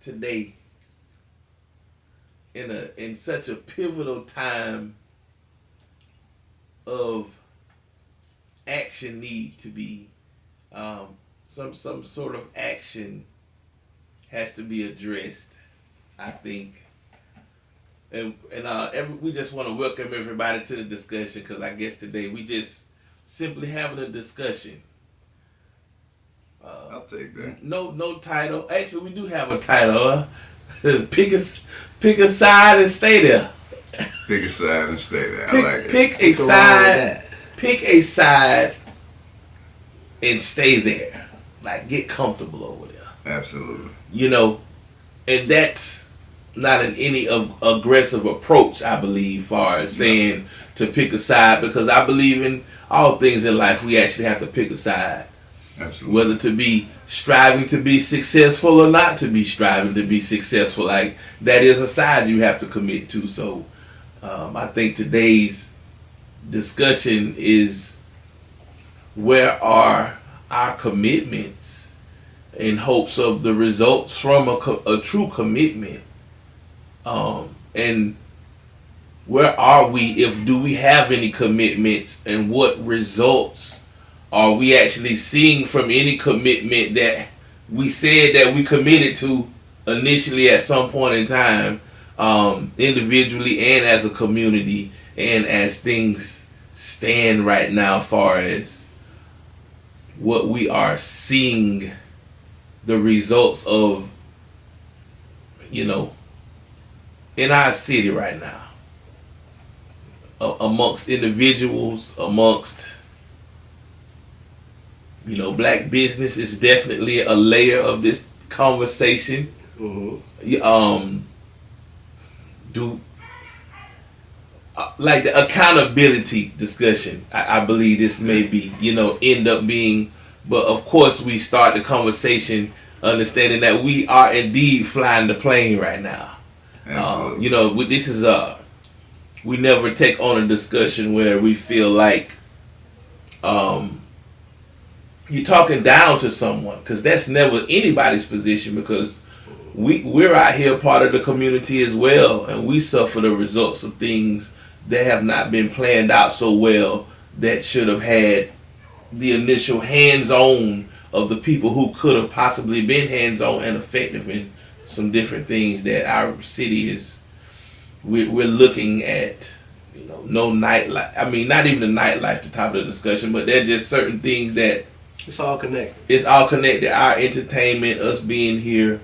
today in such a pivotal time of action need to be some sort of action has to be addressed, I think. We just want to welcome everybody to the discussion, because I guess today we just simply having a discussion. I'll take that. No title. Actually, we do have a title. Pick a side and stay there. Pick a side and stay there. I like it. Pick a side. Pick a side and stay there. Like, get comfortable over there. Absolutely. You know, and that's not any aggressive approach, I believe, far as saying to pick a side, because I believe in all things in life we actually have to pick a side. Absolutely. Whether to be striving to be successful or not to be striving to be successful, like that is a side you have to commit to. So I think today's discussion is, where are our commitments in hopes of the results from a true commitment, and where are we, do we have any commitments, and what results are we actually seeing from any commitment that we said that we committed to initially at some point in time, individually and as a community, and as things stand right now, far as what we are seeing the results of, in our city right now, amongst individuals, amongst black business is definitely a layer of this conversation. Mm-hmm. Like the accountability discussion, I believe this may be, end up being, but of course we start the conversation understanding that we are indeed flying the plane right now. Absolutely. This is we never take on a discussion where we feel like you're talking down to someone, because that's never anybody's position, because we're out here part of the community as well, and we suffer the results of things that have not been planned out so well, that should have had the initial hands-on of the people who could have possibly been hands-on and effective in some different things that our city is. We're looking at, no nightlife. I mean, not even the nightlife, the top of the discussion, but there are just certain things that it's all connected. It's all connected. Our entertainment, us being here,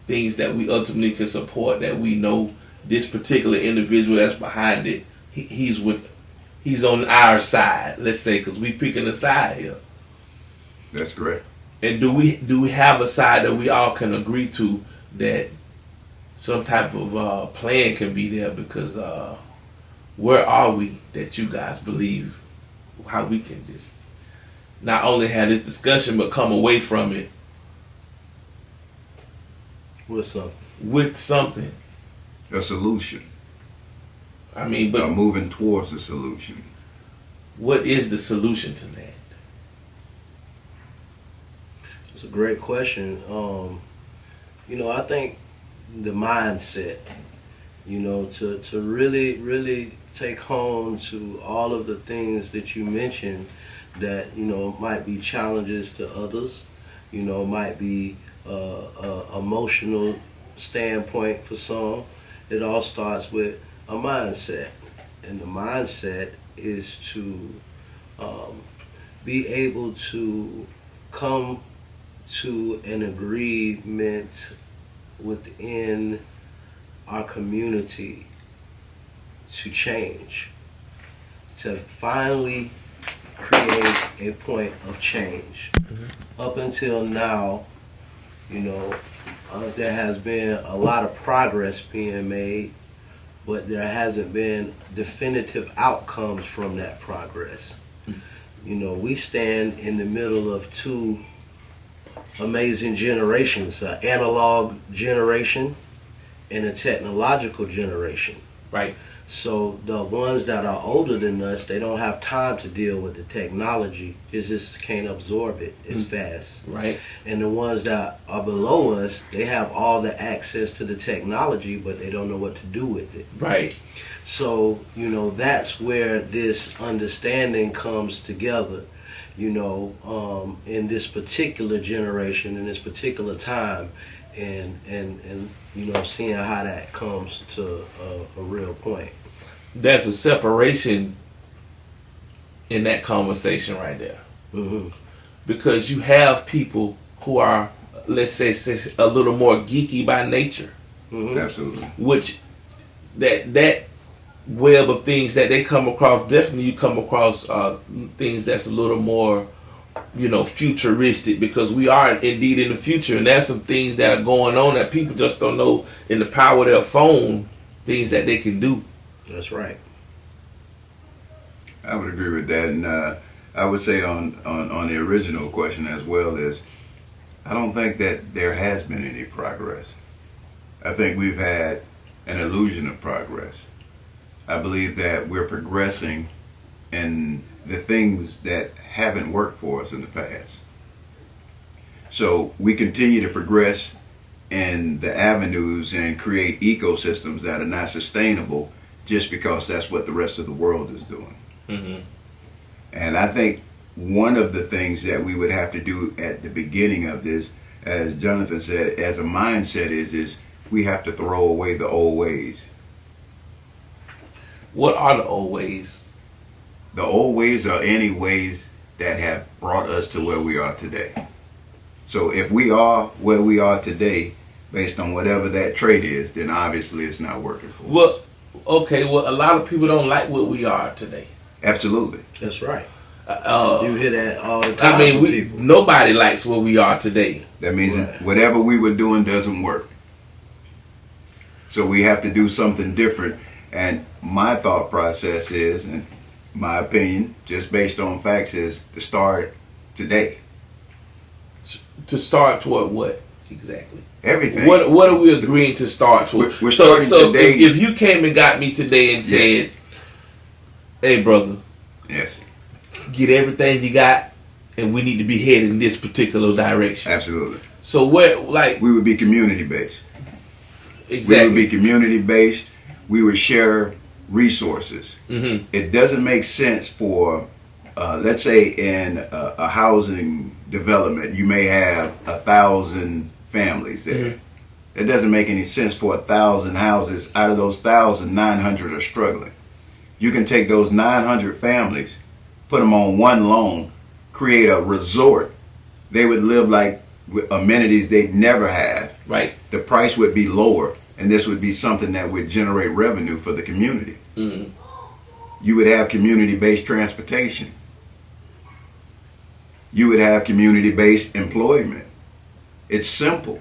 things that we ultimately can support, that we know this particular individual that's behind it, he's on our side, let's say, because we picking a side here. That's great. And do we have a side that we all can agree to, that some type of plan can be there? Because where are we that you guys believe how we can just not only have this discussion but come away from it with something, a solution. I mean, but moving towards a solution. What is the solution to that? It's a great question. I think the mindset, to really take home to all of the things that you mentioned that, might be challenges to others, might be emotional standpoint for some. It all starts with a mindset. And the mindset is to be able to come to an agreement within our community to change, to finally create a point of change. Mm-hmm. Up until now, there has been a lot of progress being made, but there hasn't been definitive outcomes from that progress. Mm-hmm. We stand in the middle of two amazing generations, an analog generation and a technological generation. Right. So the ones that are older than us, they don't have time to deal with the technology. They just can't absorb it as fast. Right. And the ones that are below us, they have all the access to the technology, but they don't know what to do with it. Right. So, that's where this understanding comes together, in this particular generation, in this particular time, and seeing how that comes to a real point. There's a separation in that conversation right there. Mm-hmm. Because you have people who are, let's say, a little more geeky by nature. Mm-hmm. Absolutely. Which that web of things that they come across, definitely you come across things that's a little more, futuristic, because we are indeed in the future, and there's some things that are going on that people just don't know in the power of their phone, things that they can do. That's right. I would agree with that, and I would say on the original question as well is, I don't think that there has been any progress. I think we've had an illusion of progress. I believe that we're progressing in the things that haven't worked for us in the past. So we continue to progress in the avenues and create ecosystems that are not sustainable just because that's what the rest of the world is doing. Mm-hmm. And I think one of the things that we would have to do at the beginning of this, as Jonathan said, as a mindset is we have to throw away the old ways. What are the old ways? The old ways are any ways that have brought us to where we are today. So if we are where we are today, based on whatever that trait is, then obviously it's not working for us. Okay, a lot of people don't like what we are today. Absolutely. That's right. You hear that all the time. I mean, nobody likes what we are today. That means that whatever we were doing doesn't work. So we have to do something different. And my thought process is, and my opinion, just based on facts, is to start today. To start toward what exactly? Everything. What are we agreeing to start toward? We're starting today. If you came and got me today and said, "Hey, brother, yes, get everything you got, and we need to be headed in this particular direction." Absolutely. So we would be community based. Exactly. We would be community based. We would share resources. Mm-hmm. It doesn't make sense for, let's say, in a housing development, you may have 1,000 families there. Mm-hmm. It doesn't make any sense for 1,000 houses. Out of those 1,000, 900 are struggling. You can take those 900 families, put them on one loan, create a resort. They would live like with amenities they'd never have. Right. The price would be lower, and this would be something that would generate revenue for the community. Mm-hmm. You would have community-based transportation. You would have community-based employment. It's simple.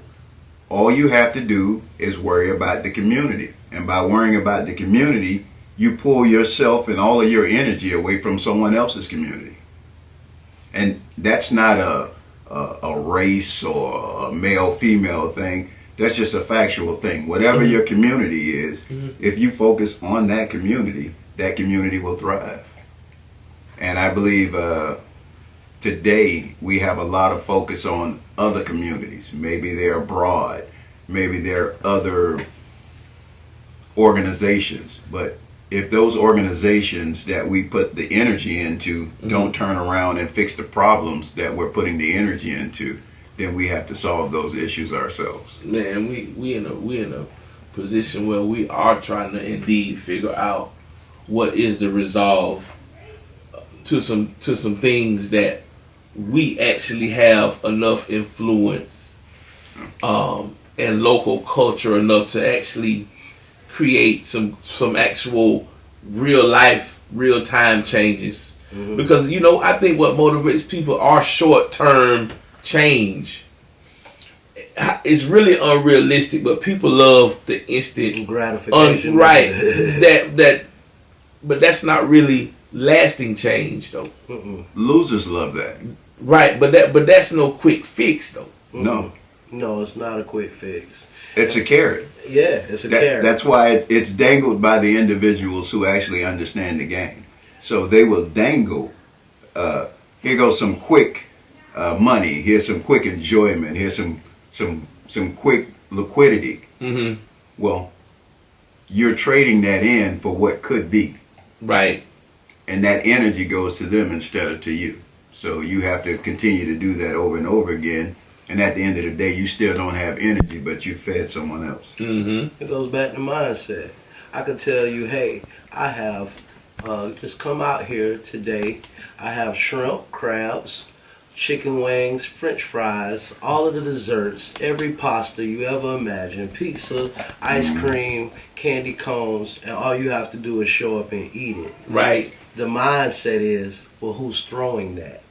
All you have to do is worry about the community. And by worrying about the community, you pull yourself and all of your energy away from someone else's community. And that's not a race or a male-female thing. That's just a factual thing. Whatever your community is, if you focus on that community will thrive. And I believe today we have a lot of focus on other communities. Maybe they're abroad, maybe they're other organizations. But if those organizations that we put the energy into don't turn around and fix the problems that we're putting the energy into, then we have to solve those issues ourselves. Man, we in a position where we are trying to indeed figure out what is the resolve to some things that we actually have enough influence and local culture enough to actually create some actual real life, real time changes. Mm-hmm. Because I think what motivates people are short term change. It's really unrealistic, but people love the instant gratification. Right. But that's not really lasting change, though. Losers love that. Right, but that's no quick fix, though. No. No, it's not a quick fix. It's a carrot. Yeah, it's a carrot. That's why it's dangled by the individuals who actually understand the game. So they will dangle. Here goes some quick money. Here's some quick enjoyment. Here's some quick liquidity. Mm-hmm. Well, you're trading that in for what could be. Right. And that energy goes to them instead of to you. So you have to continue to do that over and over again. And at the end of the day, you still don't have energy, but you fed someone else. Mm-hmm. It goes back to mindset. I could tell you, hey, I have just come out here today. I have shrimp, crabs, chicken wings, French fries, all of the desserts, every pasta you ever imagine, pizza, ice cream, candy cones, and all you have to do is show up and eat it. Right. The mindset is, well, who's throwing that?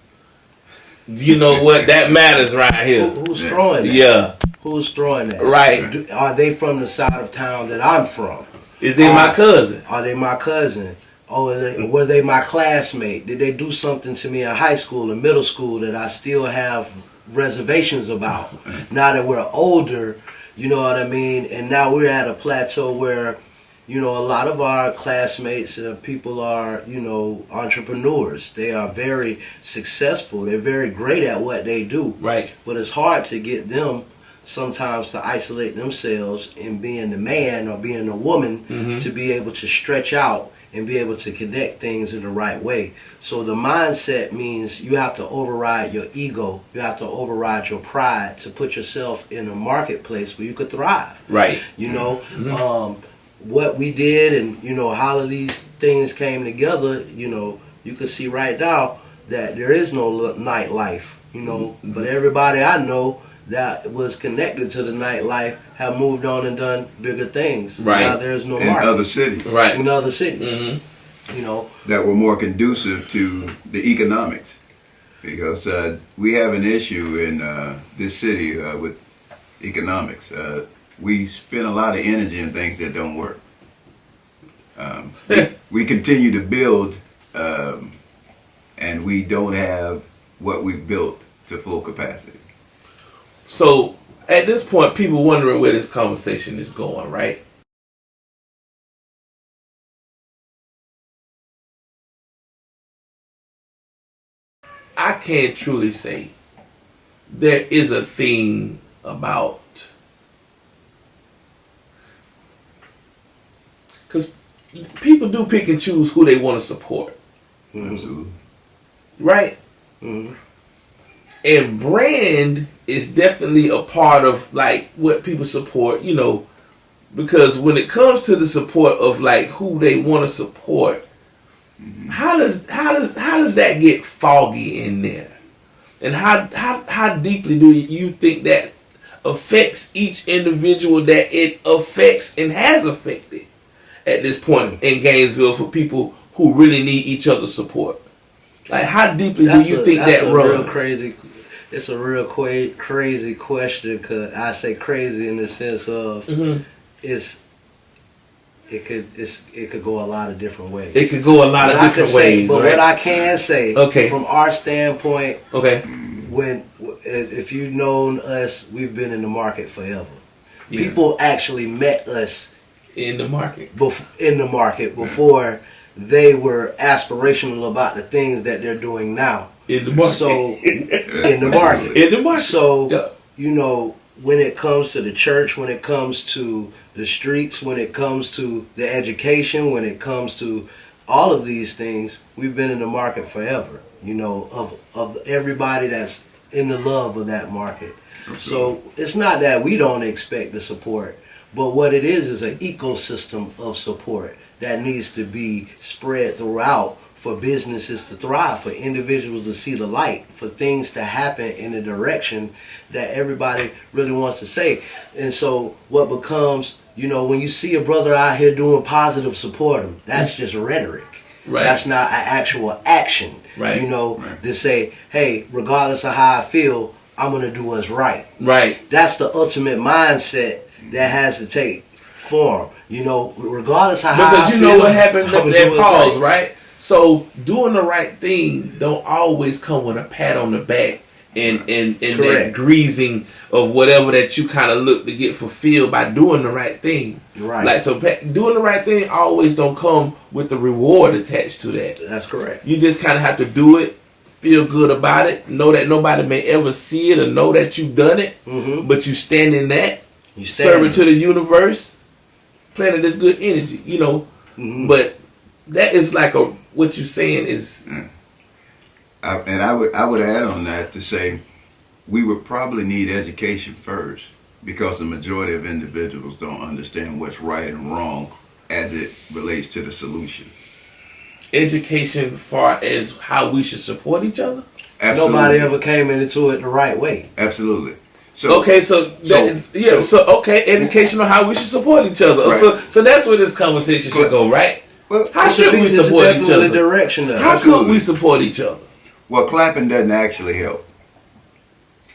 You know what? That matters right here. Who's throwing that? Yeah. Who's throwing that? Right. Are they from the side of town that I'm from? Is they my cousin? Are they my cousin? Or were they my classmate? Did they do something to me in high school and middle school that I still have reservations about? Now that we're older, you know what I mean? And now we're at a plateau where, you know, a lot of our classmates people are, you know, entrepreneurs. They are very successful. They're very great at what they do. Right. But it's hard to get them sometimes to isolate themselves in being the man or being the woman to be able to stretch out and be able to connect things in the right way. So the mindset means you have to override your ego. You have to override your pride to put yourself in a marketplace where you could thrive. Right. You know, what we did and, you know, how these things came together, you know, you can see right now that there is no nightlife, you know, but everybody I know that was connected to the nightlife have moved on and done bigger things. Right. Now there's no In market. other cities. Right. In other cities. You know. That were more conducive to the economics. Because we have an issue in this city with economics. We spend a lot of energy in things that don't work. We continue to build and we don't have what we've built to full capacity. So at this point, people wondering where this conversation is going, right? I can truly say there is a thing about, because people do pick and choose who they want to support. Absolutely. Right? And brand is definitely a part of like what people support, you know, because when it comes to the support of like who they want to support, how does that get foggy in there? And how deeply do you think that affects each individual that it affects and has affected at this point in Gainesville for people who really need each other's support? Like, how deeply do you think that runs? It's a real crazy question. Cause I say crazy in the sense of it could go a lot of different ways. It could go a lot of different ways. But right? what I can say, from our standpoint, if you've known us, we've been in the market forever. Yes. People actually met us in the market before they were aspirational about the things that they're doing now. In the market. So, in the market. So, you know, when it comes to the church, when it comes to the streets, when it comes to the education, when it comes to all of these things, we've been in the market forever, you know, of everybody that's in the love of that market. So it's not that we don't expect the support, but what it is an ecosystem of support that needs to be spread throughout for businesses to thrive, for individuals to see the light, for things to happen in the direction that everybody really wants to say. And so what becomes, you know, when you see a brother out here doing positive, support him. That's just rhetoric. Right. That's not an actual action. Right. You know, to say, hey, regardless of how I feel, I'm going to do what's right. Right. That's the ultimate mindset that has to take form. You know, regardless of how I feel. Because you know what happened at pause, right? So doing the right thing don't always come with a pat on the back and that greasing of whatever that you kind of look to get fulfilled by doing the right thing. Right. Like, so doing the right thing always don't come with the reward attached to that. That's correct. You just kind of have to do it, feel good about it, know that nobody may ever see it or know that you've done it, but you stand in that, serve it to the universe, planting this good energy, you know. But that is like what you're saying is... And I would add on that to say we would probably need education first, because the majority of individuals don't understand what's right and wrong as it relates to the solution. Education far as how we should support each other? Absolutely. Nobody ever came into it the right way. Absolutely. So education on how we should support each other. Right. So that's where this conversation should go, right? Well, how should we support each other? Direction there. How could we support each other? Well, clapping doesn't actually help.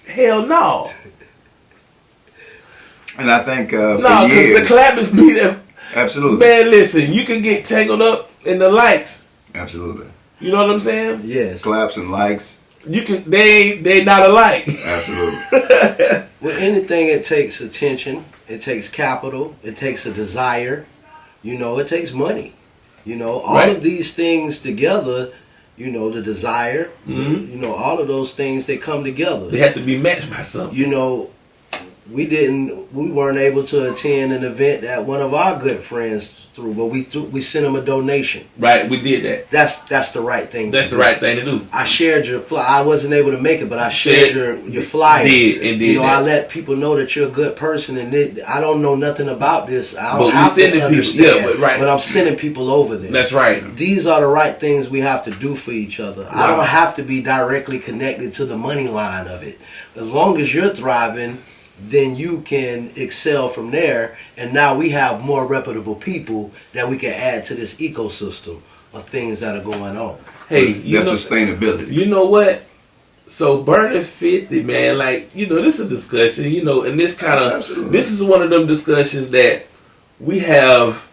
Hell no. And I think for no, because the clap is me that. Absolutely. Man, listen, you can get tangled up in the likes. Absolutely. You know what I'm saying? Yes. Claps and likes. You can. They not alike. Absolutely. With anything, it takes attention. It takes capital. It takes a desire. You know, it takes money. You know, all of these things together. You know, the desire. You know, all of those things, they come together. They have to be matched by something. You know, we weren't able to attend an event that one of our good friends threw, but we sent him a donation. Right, we did that. That's the right thing. That's the right thing to do. I shared your flyer. I wasn't able to make it, but I shared your flyer. Did. You know, I let people know that you're a good person, and I don't know nothing about this. I don't but have to understand. But I'm sending people over there. That's right. These are the right things we have to do for each other. Right. I don't have to be directly connected to the money line of it. As long as you're thriving, then you can excel from there, and now we have more reputable people that we can add to this ecosystem of things that are going on. Hey, that's sustainability. You know what? So burning 50, man, like, you know, this is a discussion, you know, and this kind of, this is one of them discussions that we have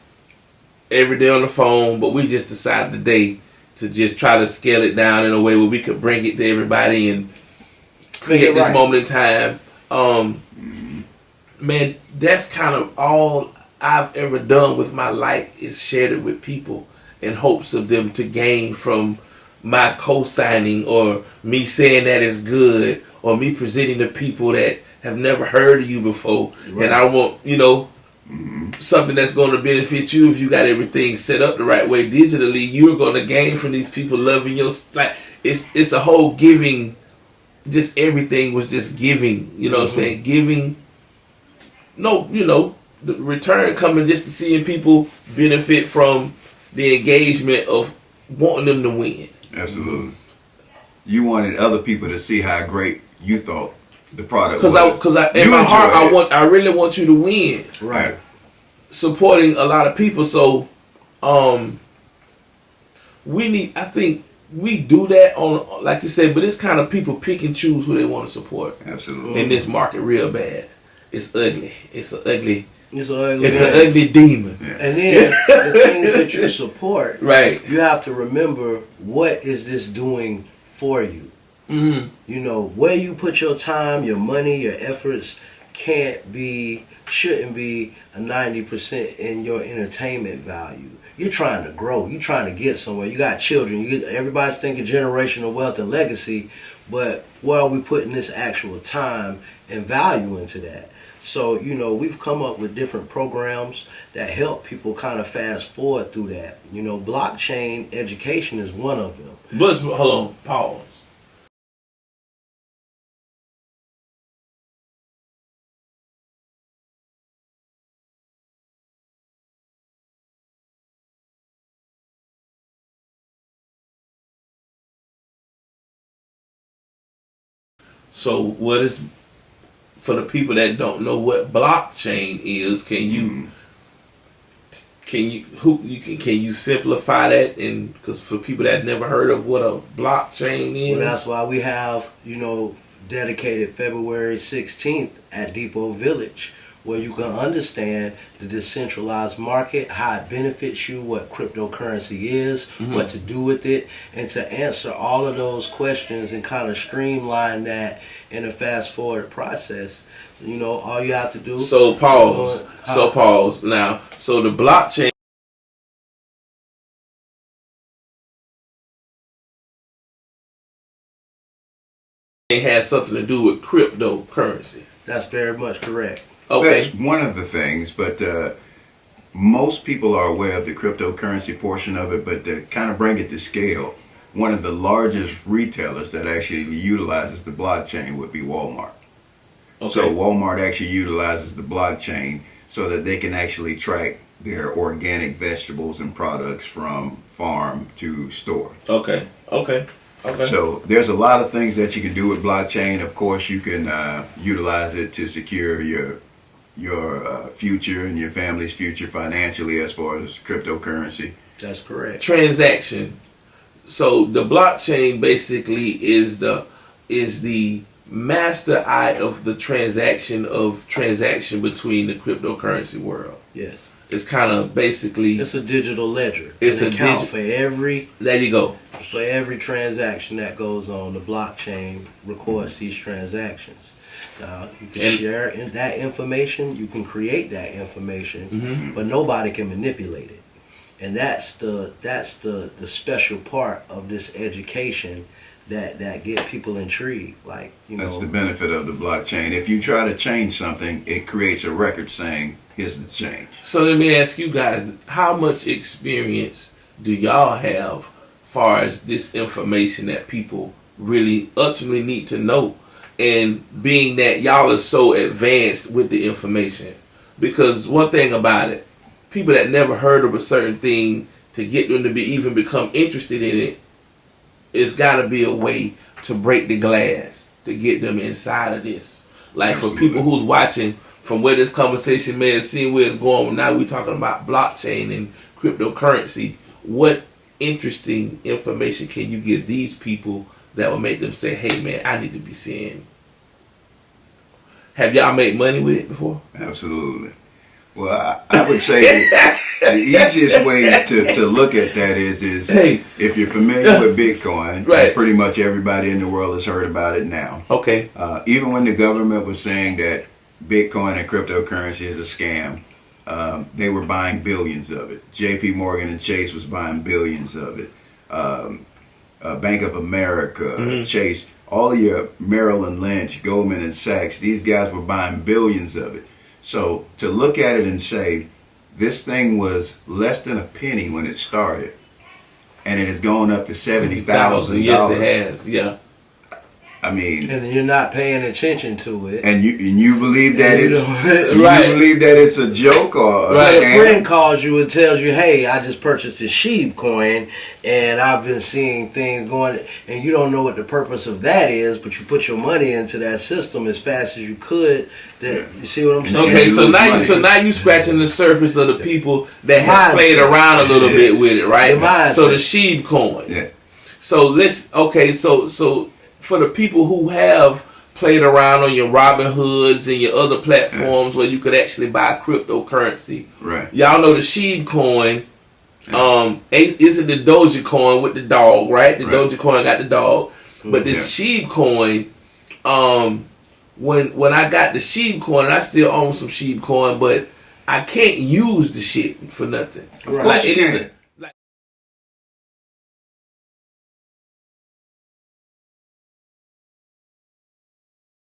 every day on the phone, but we just decided today to just try to scale it down in a way where we could bring it to everybody and create this moment in time. Man, that's kind of all I've ever done with my life, is shared it with people in hopes of them to gain from my co-signing, or me saying that it's good, or me presenting to people that have never heard of you before. Right. And I want, you know, something that's going to benefit you. If you got everything set up the right way digitally, you're going to gain from these people loving your, like, it's a whole giving. Just everything was just giving, you know what I'm saying? Giving, no, you know, the return coming just to seeing people benefit from the engagement of wanting them to win. Absolutely. You wanted other people to see how great you thought the product was. Because in my heart, I really want you to win. Right. Supporting a lot of people, so I think we do that on, like you said, but it's kind of people pick and choose who they want to support. Absolutely. In this market, real bad. It's ugly. It's an ugly demon. Yeah. And then the things that you support, right? You have to remember, what is this doing for you? You know, where you put your time, your money, your efforts shouldn't be a 90% in your entertainment value. You're trying to grow. You're trying to get somewhere. You got children. Everybody's thinking generational wealth and legacy, but where are we putting this actual time and value into that? So, you know, we've come up with different programs that help people kind of fast forward through that. You know, blockchain education is one of them. But hold on, pause. So what is, for the people that don't know what blockchain is, can you simplify that? And because for people that never heard of what a blockchain is, well, that's why we have, you know, dedicated February 16th at Depot Village, where you can understand the decentralized market, how it benefits you, what cryptocurrency is, what to do with it, and to answer all of those questions and kind of streamline that in a fast forward process. You know, all you have to do. So pause. Now, so the blockchain has something to do with cryptocurrency. That's very much correct. Okay. That's one of the things, but most people are aware of the cryptocurrency portion of it, but to kind of bring it to scale, one of the largest retailers that actually utilizes the blockchain would be Walmart. Okay. So Walmart actually utilizes the blockchain so that they can actually track their organic vegetables and products from farm to store. Okay. So there's a lot of things that you can do with blockchain. Of course, you can utilize it to secure your future and your family's future financially as far as cryptocurrency. That's correct. Transaction. So the blockchain basically is the master eye of the transaction between the cryptocurrency world. Yes. It's kind of basically It's a digital ledger. It's an a account for every there you go. So every transaction that goes on, the blockchain records these transactions. Now, you can share that information, you can create that information, but nobody can manipulate it. And that's the special part of this education that get people intrigued. Like, you know, That's the benefit of the blockchain. If you try to change something, it creates a record saying, here's the change. So let me ask you guys, how much experience do y'all have far as this information that people really utterly need to know? And being that y'all are so advanced with the information. Because one thing about it, people that never heard of a certain thing, to get them to even become interested in it, it's got to be a way to break the glass to get them inside of this. Like for people who's watching, from where this conversation may have seen where it's going, now we're talking about blockchain and cryptocurrency. What interesting information can you give these people that will make them say, hey man, I need to be seeing? Have y'all made money with it before? Absolutely. Well, I would say the easiest way to look at that is if you're familiar with Bitcoin, right, pretty much everybody in the world has heard about it now. Okay. Even when the government was saying that Bitcoin and cryptocurrency is a scam, they were buying billions of it. JP Morgan and Chase was buying billions of it. Bank of America, Chase, all of your Merrill Lynch, Goldman and Sachs, these guys were buying billions of it. So to look at it and say, this thing was less than a penny when it started, and it has gone up to $70,000. Yes, it has. Yeah. I mean, and you're not paying attention to it, and you believe that you believe that it's a joke or a right. scam? A friend calls you and tells you, hey, I just purchased this Sheeb coin and I've been seeing things going, and you don't know what the purpose of that is, but you put your money into that system as fast as you could. That you see what I'm saying? Okay, so now you scratching the surface of the people that have played around a little bit with it, right? So the Sheeb coin. Yeah. So so for the people who have played around on your Robin Hoods and your other platforms where you could actually buy cryptocurrency, right? Y'all know the Sheeb coin. Isn't the Doja coin with the dog, right? The Doja coin got the dog, but this Sheeb coin, when I got the Sheeb coin, and I still own some Sheeb coin, but I can't use the shit for nothing. Of course you can.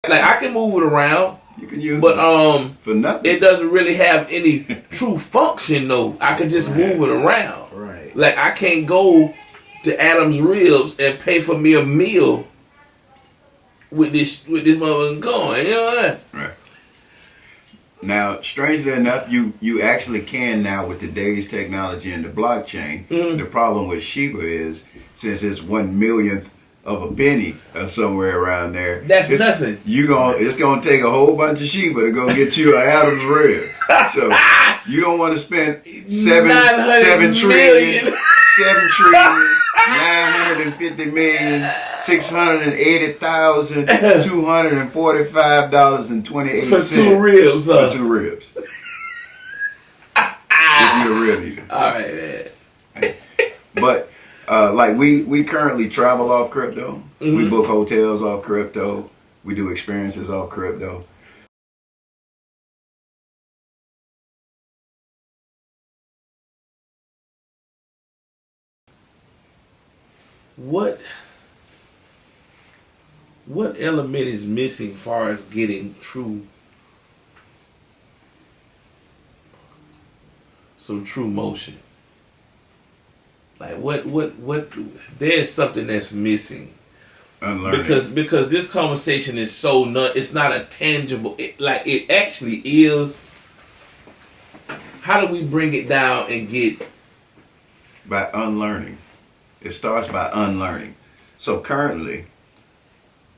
Like I can move it around. You can use but it for nothing. It doesn't really have any true function though. I can just move it around. Right. Like I can't go to Adam's Ribs and pay for me a meal with this motherfucking coin. You know that? Right. Now, strangely enough, you actually can now with today's technology and the blockchain. The problem with Shiba is since it's 1/1,000,000th of a penny or somewhere around there. That's nothing. It's gonna take a whole bunch of Shiba to go get you an Adam's Rib. So you don't want to spend 7 trillion $950,680,245.28 For 2 ribs, for 2 ribs. If you're a rib eater. All right, man. But like we currently travel off crypto. Mm-hmm. We book hotels off crypto. We do experiences off crypto. What element is missing as far as getting some true motion? Like what there's something that's missing. Unlearning. Because this conversation is so it's not a tangible, it actually is. How do we bring it down and get? By unlearning. It starts by unlearning. So currently,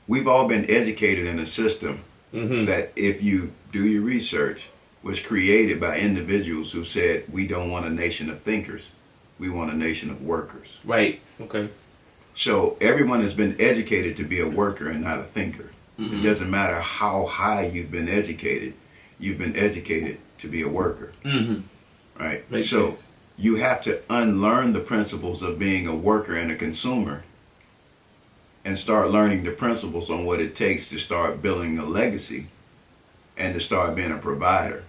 we've all been educated in a system that, if you do your research, was created by individuals who said, we don't want a nation of thinkers. We want a nation of workers. Right. Okay. So everyone has been educated to be a worker and not a thinker. It doesn't matter how high you've been educated to be a worker. Right? Makes so sense. You have to unlearn the principles of being a worker and a consumer and start learning the principles on what it takes to start building a legacy and to start being a provider.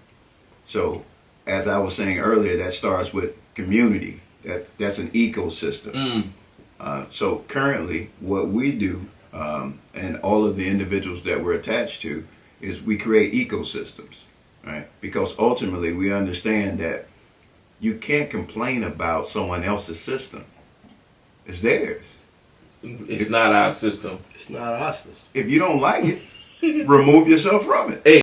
So, as I was saying earlier, that starts with community. That's an ecosystem. So currently, what we do, and all of the individuals that we're attached to, is we create ecosystems, right? Because ultimately, we understand that you can't complain about someone else's system. It's theirs. It's not our system. It's not our system. If you don't like it, remove yourself from it. Hey.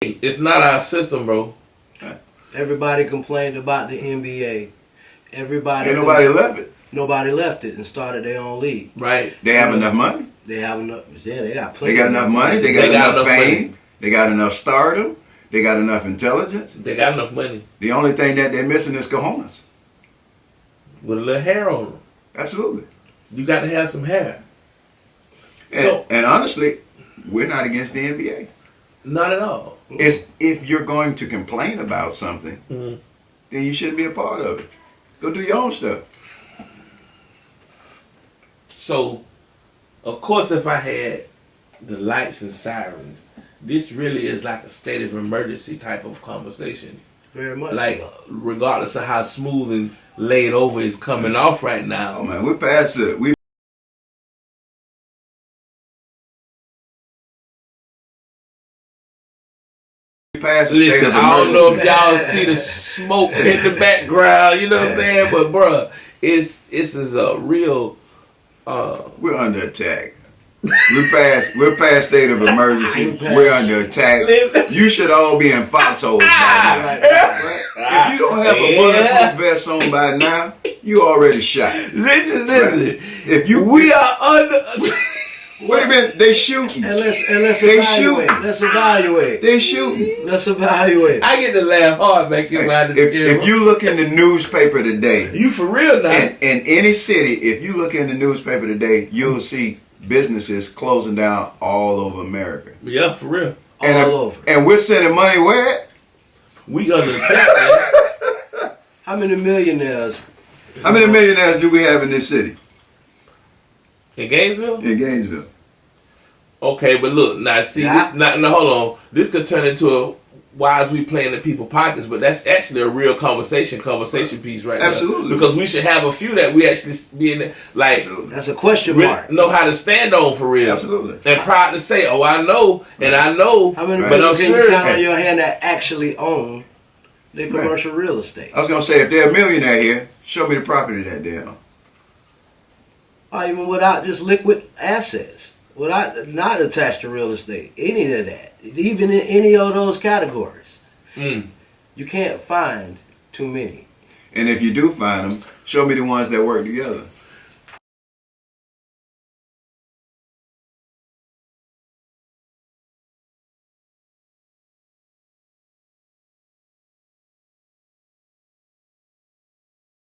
It's not our system, bro. Everybody complained about the NBA. Everybody. Ain't nobody left it. Nobody left it and started their own league. Right. They have enough money. They have enough. Yeah, they got plenty. They got enough money. They got enough fame. They got enough stardom. They got enough intelligence. They got enough money. The only thing that they're missing is cojones. With a little hair on them. Absolutely. You got to have some hair. And honestly, we're not against the NBA. Not at all. It's if you're going to complain about something, then you shouldn't be a part of it. Go do your own stuff. So, of course, if I had the lights and sirens, this really is like a state of emergency type of conversation. Very much. Like, regardless of how smooth and laid over it's coming off right now. Oh man, we're past it. We past the state Listen, of I don't know if emergency. y'all see the smoke in the background, you know what I'm saying? But bruh, this is a real We're under attack. We're past state of emergency. We're under attack. You should all be in foxholes by now. Right. If you don't have a bulletproof vest on by now, you already shot. listen. If you We are under wait a minute, they shooting. And let's They evaluate. shooting. Let's evaluate. They shooting. Let's evaluate. I get to laugh hard back here behind the If you look in the newspaper today, you for real now. in any city, if you look in the newspaper today, you'll see businesses closing down all over America. Yeah, for real. And, All over. And we're sending money where? We under attack, man. How many millionaires? How many millionaires do we have in this city? In Gainesville? In Gainesville. Okay, but look, now see, Yeah. now hold on. This could turn into a why is we playing in people's pockets, but that's actually a real conversation piece right Absolutely. now. Because we should have a few that we actually be in, like, Absolutely. That's a question really mark. know how to stand on for real. Absolutely. And proud to say, oh, I know, and I know, How many Right. but people I'm can sure. you count on your hand that actually own the commercial real estate? I was going to say, if they're a millionaire here, show me the property that they own. Or even without just liquid assets, without not attached to real estate, any of that, even in any of those categories, you can't find too many. And if you do find them, show me the ones that work together.